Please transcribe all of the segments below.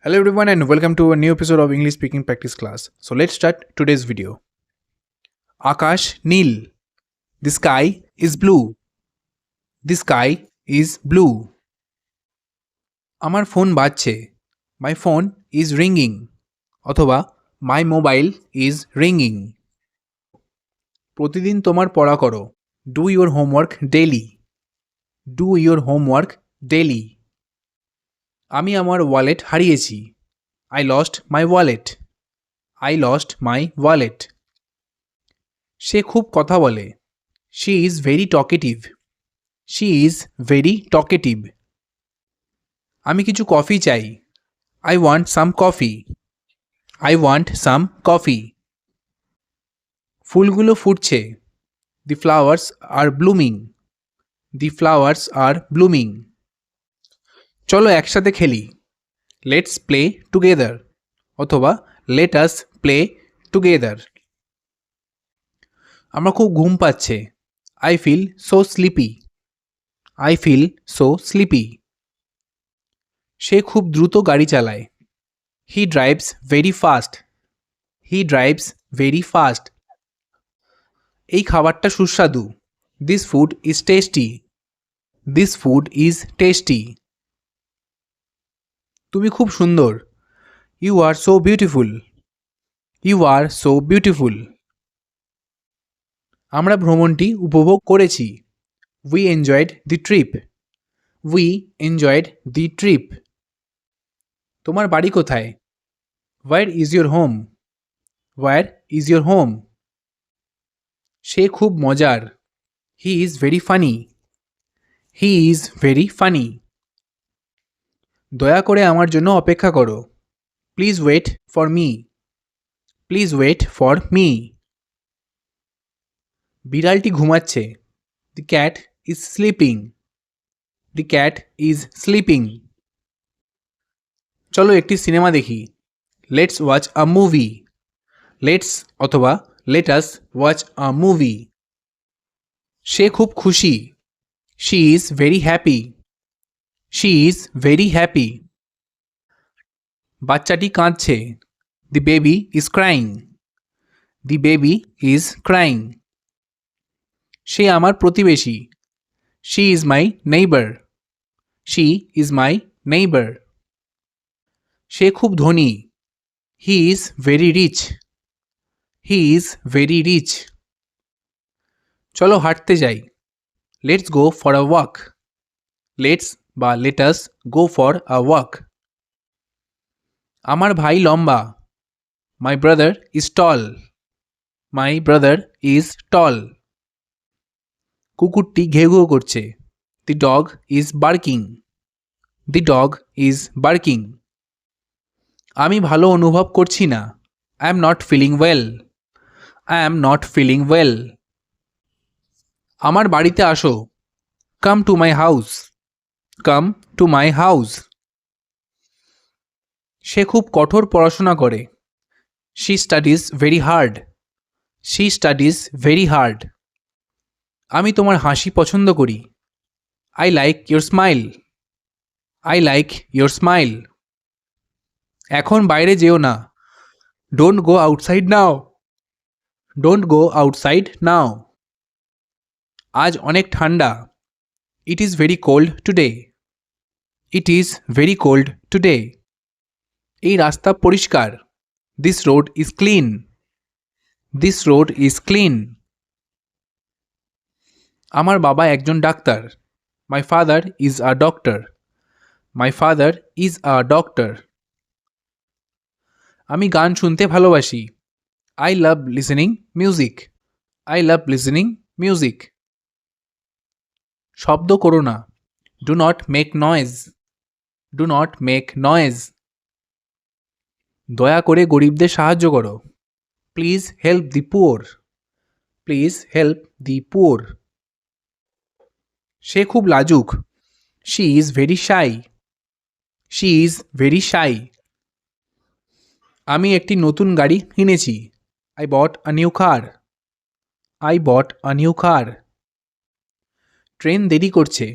Hello everyone and welcome to a new episode of English speaking practice class. So let's start today's video. Akash Neel. The sky is blue. The sky is blue. আমার phone বাজছে। My phone is ringing. অথবা my mobile is ringing. প্রতিদিন তোমার পড়া করো। Do your homework daily. Do your homework daily. আমি আমার wallet হারিয়েছি। I lost my wallet. I lost my wallet. সে খুব কথা বলে। She is very talkative. She is very talkative. আমি কিছু কফি চাই। I want some coffee. I want some coffee. ফুলগুলো ফুটছে। The flowers are blooming. The flowers are blooming. চলো একসাথে খেলি। Let's play together. অথবা let us play together. আমার খুব ঘুম পাচ্ছে। I feel so sleepy. I feel so sleepy. সে খুব দ্রুত গাড়ি চালায়। He drives very fast. He drives very fast. এই খাবারটা সুস্বাদু। This food is tasty. This food is tasty. তুমি খুব সুন্দর। You are so beautiful. You are so beautiful. আমরা ভ্রমণটি উপভোগ করেছি। We enjoyed the trip. We enjoyed the trip. তোমার বাড়ি কোথায়? Where is your home? Where is your home? সে খুব মজার। He is very funny. He is very funny. দয়া করে আমার জন্য অপেক্ষা করো। Please wait for me. Please wait for me. বিড়ালটি ঘুমাচ্ছে। The cat is sleeping. The cat is sleeping. চলো একটি সিনেমা দেখি। Let's watch a movie. Let's অথবা let us watch a movie. সে খুব খুশি। She is very happy. She is very happy. বাচ্চাটি কাঁদছে। The baby is crying. The baby is crying. সে আমার প্রতিবেশী। She is my neighbor. She is my neighbor. সে খুব ধনী। He is very rich. He is very rich. চলো হাঁটতে যাই। Let's go for a walk. Let's বা let us go for a walk. আমার ভাই লম্বা। My brother is tall. My brother is tall. কুকুরটি ঘেউ ঘেউ করছে। The dog is barking. The dog is barking. আমি ভালো অনুভব করছি না। I am not feeling well. I am not feeling well. আমার বাড়িতে আসো। Come to my house. Come to my house. সে খুব কঠোর পড়াশোনা করে। She studies very hard. She studies very hard. আমি তোমার হাসি পছন্দ করি। I like your smile. I like your smile. এখন বাইরে যেও না। Don't go outside now. Don't go outside now. আজ অনেক ঠান্ডা। It is very cold today. It is very cold today. এই রাস্তা পরিষ্কার। This road is clean. This road is clean. আমার বাবা একজন doctor. My father is a doctor. My father is a doctor. আমি গান শুনতে ভালোবাসি। I love listening music. I love listening music. শব্দ করো না। Do not make noise. Do not make noise. দয়া করে গরিবদের সাহায্য করো। Please help the poor. Please help the poor. সে খুব লাজুক। She is very shy. She is very shy. আমি একটি নতুন গাড়ি কিনেছি। I bought a new car. I bought a new car. Train দেরি করছে।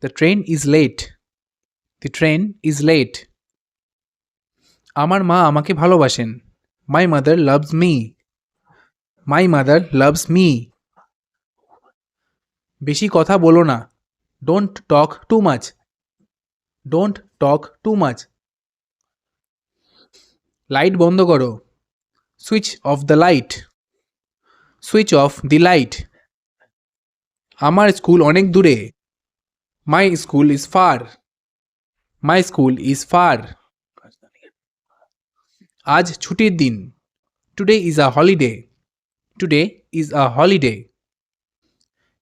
The train is late. The train is late. আমার মা আমাকে ভালোবাসেন। My mother loves me. My mother loves me. বেশি কথা বলো না। Don't talk too much. Don't talk too much. Light বন্ধ করো। Switch off the light. Switch off the light. আমার স্কুল অনেক দূরে। My school is far. My school is far. আজ ছুটির দিন। Today is a holiday. Today is a holiday.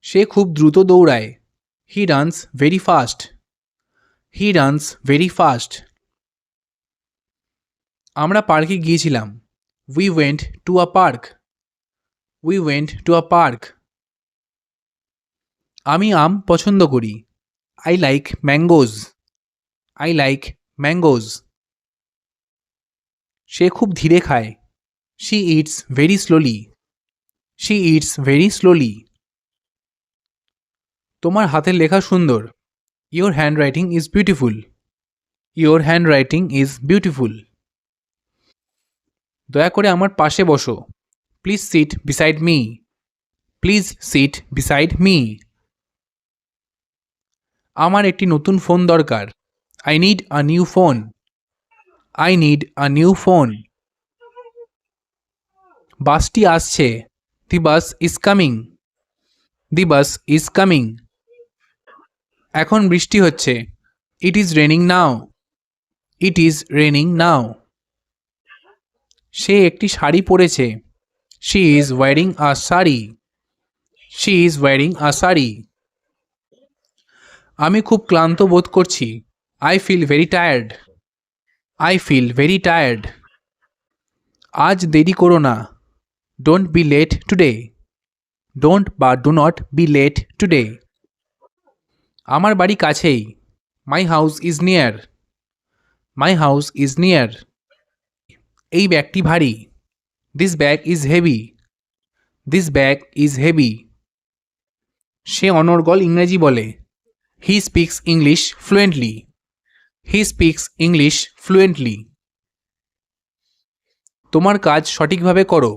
সে খুব দ্রুত দৌড়ায়। He runs very fast. He runs very fast. আমরা পার্কে গিয়েছিলাম। We went to a park. We went to a park. আমি আম পছন্দ করি। I like mangoes. I like mangoes. সে খুব ধীরে খায়। She eats very slowly. She eats very slowly. তোমার হাতের লেখা সুন্দর। Your handwriting is beautiful. Your handwriting is beautiful. দয়া করে আমার পাশে বসো। Please sit beside me. Please sit beside me. আমার একটি নতুন ফোন দরকার। I need a new phone. I need a new phone. বাসটি আসছে। The bus is coming. The bus is coming. এখন বৃষ্টি হচ্ছে। It is raining now. It is raining now. সে একটি শাড়ি পরেছে। She is wearing a sari. She is wearing a sari. আমি খুব ক্লান্ত বোধ করছি। I feel very tired. I feel very tired. আজ দেরি করো না। Don't be late today. Don't বা do not be late today. আমার বাড়ি কাছেই। My house is near. My house is near. এই ব্যাগটি ভারী। This bag is heavy. This bag is heavy. সে অনর্গল ইংরেজি বলে। He speaks English fluently. He speaks English fluently. তোমার কাজ সঠিকভাবে করো।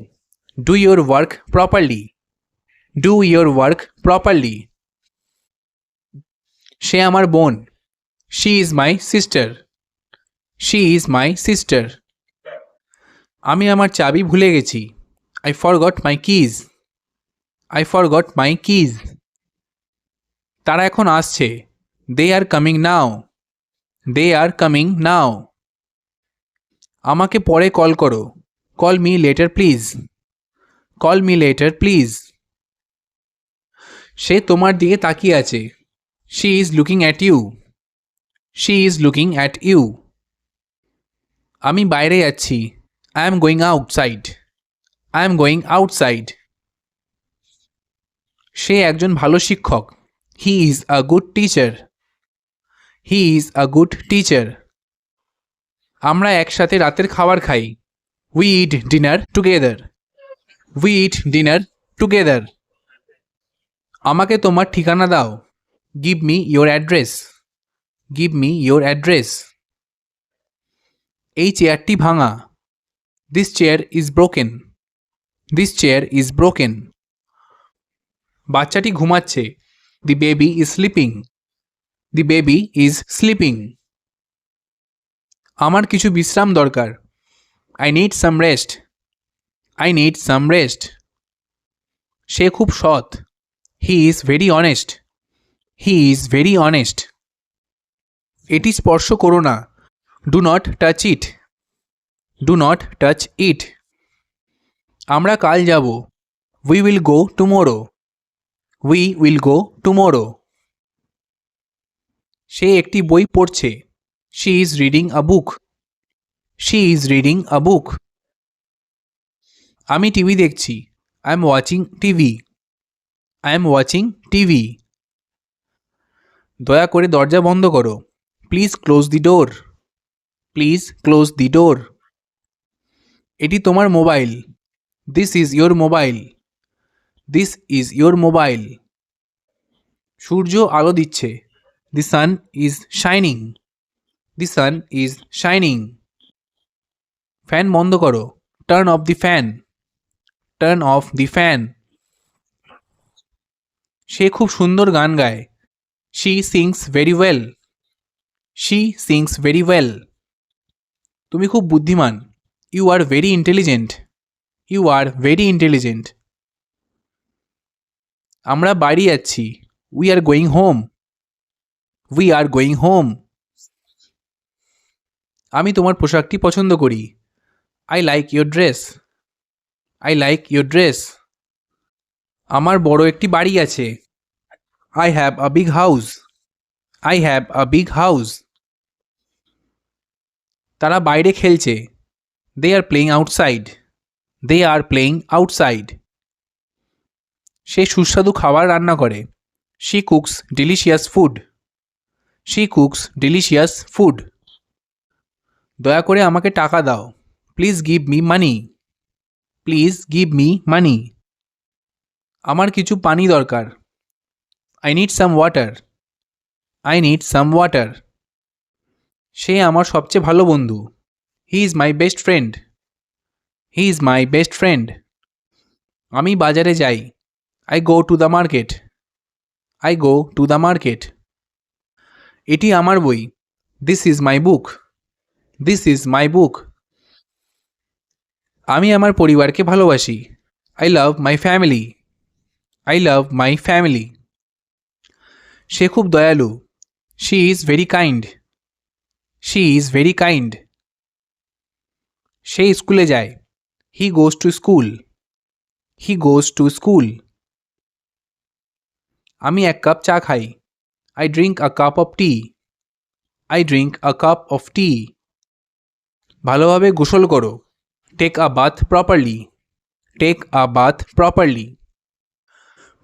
Do your work properly. Do your work properly. সে আমার বোন। She is my sister. She is my sister. আমি আমার চাবি ভুলে গেছি। I forgot my keys. I forgot my keys. তারা এখন আসছে। They are coming now. They are coming now. আমাকে পরে কল করো। Call me later please. Call me later please. সে তোমার দিকে তাকিয়ে আছে। She is looking at you. She is looking at you. আমি বাইরে যাচ্ছি। I am going outside. I am going outside. সে একজন ভালো শিক্ষক। He is a good teacher. He is a good teacher. আমরা একসাথে রাতের খাবার খাই। We eat dinner together. We eat dinner together. আমাকে তোমার ঠিকানা দাও। Give me your address. Give me your address. এই চেয়ারটি ভাঙা। This chair is broken. This chair is broken. বাচ্চাটি ঘুমাচ্ছে। The baby is sleeping. The baby is sleeping. আমার কিছু বিশ্রাম দরকার। I need some rest. I need some rest. সে খুব সৎ। He is very honest. He is very honest. এটি স্পর্শ করো না। Do not touch it. Do not touch it. আমরা কাল যাব। We will go tomorrow. We will go tomorrow. সে একটি বই পড়ছে। She is reading a book. She is reading a book. আমি টিভি দেখছি। I am watching TV. I am watching TV. দয়া করে দরজা বন্ধ করো। Please close the door. Please close the door. এটি তোমার mobile. This is your mobile. This is your mobile. সূর্য আলো দিচ্ছে। The sun is shining. The sun is shining. Fan বন্ধ করো। Turn off the fan. Turn off the fan. সে খুব সুন্দর গান গায়। She sings very well. She sings very well. তুমি খুব বুদ্ধিমান। You are very intelligent. You are very intelligent. আমরা বাড়ি যাচ্ছি। We are going home. We are going home. আমি তোমার পোশাকটি পছন্দ করি। I like your dress. I like your dress. আমার বড় একটি বাড়ি আছে। I have a big house. I have a big house. তারা বাইরে খেলছে। They are playing outside. They are playing outside. সে সুস্বাদু খাবার রান্না করে। She cooks delicious food. She cooks delicious food. দয়া করে আমাকে টাকা দাও। Please give me money. Please give me money. আমার কিছু পানি দরকার। I need some water. I need some water. সে আমার সবচেয়ে ভালো বন্ধু। He is my best friend. He is my best friend. আমি বাজারে যাই। I go to the market. I go to the market. এটি আমার বই। This is my book. This is my book. আমি আমার পরিবারকে ভালোবাসি। I love my family. I love my family. সে খুব দয়ালু। She is very kind. She is very kind. সে স্কুলে যায়। He goes to school. He goes to school. আমি এক কাপ চা খাই। I drink a cup of T. I drink a cup of tea. ভালোভাবে গোসল করো। Take a bath properly. Take a bath properly.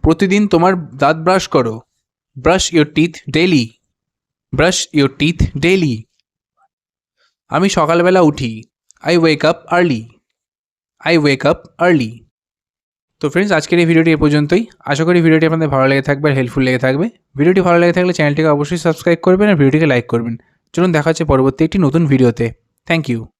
প্রতিদিন তোমার দাঁত ব্রাশ করো। Brush your teeth daily. Brush your teeth daily. আমি সকালবেলা উঠি। I wake up early. I wake up early. তো ফ্রেন্ডস, আজকের এই ভিডিওটি এ পর্যন্তই। আশা করি ভিডিওটি আপনাদের ভালো লেগে থাকবে আর হেল্পফুল লেগে থাকবে। ভিডিওটি ভালো লেগে থাকলে চ্যানেলটিকে অবশ্যই সাবস্ক্রাইব করবেন আর ভিডিওটিকে লাইক করবেন। চলুন দেখা হচ্ছে পরবর্তী একটি নতুন ভিডিওতে। Thank you.